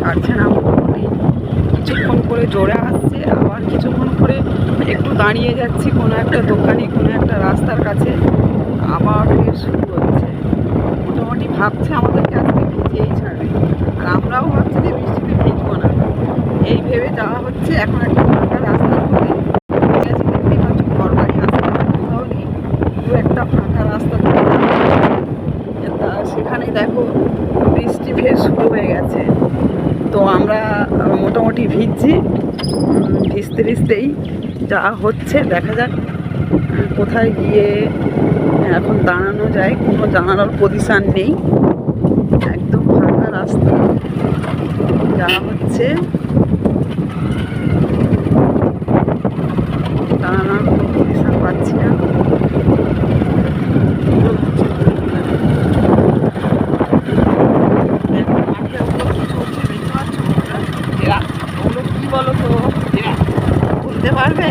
ছাড়ছে না। মোটামুটি কিছুক্ষণ করে জোরে আসছে, আবার কিছুক্ষণ করে একটু দাঁড়িয়ে যাচ্ছি কোনো একটা দোকানে, কোনো একটা রাস্তার কাছে, আবার ফের শুরু হচ্ছে। মোটামুটি ভাবছে আমাদেরকে আজকে ভিজিয়েই ছাড়বে, আর আমরাও ভাবছি যে বৃষ্টিতে ভিজবো না, এই ভেবে যাওয়া হচ্ছে। এখন একটা ফাঁকা রাস্তার মধ্যে গেছি, দেখতেই পাচ্ছ ঘর বাড়ি আসছে কোথাও নেই, পুরো একটা ফাঁকা রাস্তা। তা সেখানে দেখো বৃষ্টি ফের শুরু হয়ে গেছে। তো আমরা মোটামুটি ভিজছি, ভিজতে ভিজতেই যা হচ্ছে দেখা যাক কোথায় গিয়ে এখন দাঁড়ানো যায়। কোনো দাঁড়ানোর পজিশান নেই, একদম ফাঁকা রাস্তা, যা হচ্ছে দাঁড়ানোর কোনো পজিশান পাচ্ছি না। ওগুলো কি বলো তো, বলতে পারবে?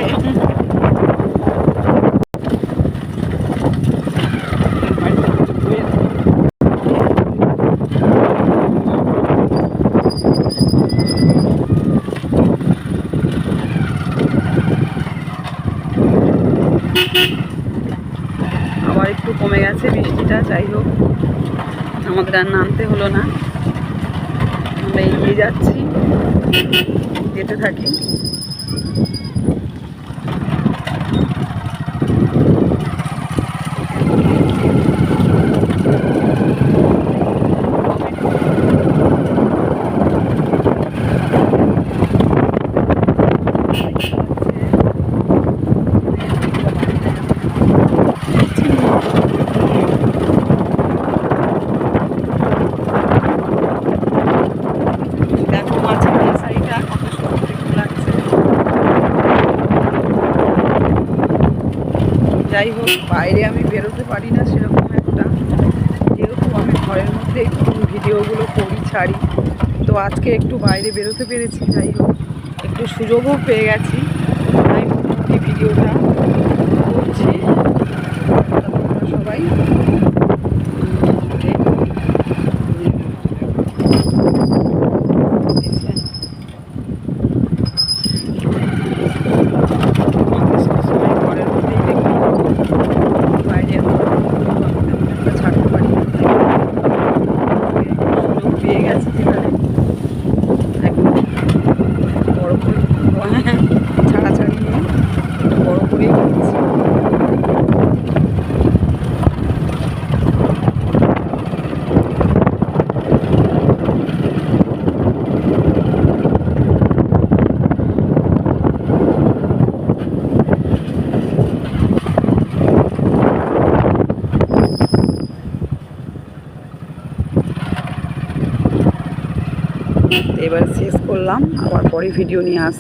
আবার একটু কমে গেছে বৃষ্টিটা, যাই হোক আমাদের আর নামতে হলো না, আমরা এগিয়ে যাচ্ছি, যেতে থাকি। যাই হোক, বাইরে আমি বেরোতে পারি না সেরকম একটা, যেহেতু আমি ঘরের মধ্যেই ভিডিওগুলো করি ছাড়ি, তো আজকে একটু বাইরে বেরোতে পেরেছি। যাই হোক একটু সুযোগও পেয়ে গেছি, তাই মোটামুটি ভিডিওটা করছি। সবাই ছাড়াছাড়ি নিয়ে একটু বড় করেই করছি। এবার শেষ করলাম, আবার পরে ভিডিও নিয়ে আসছি।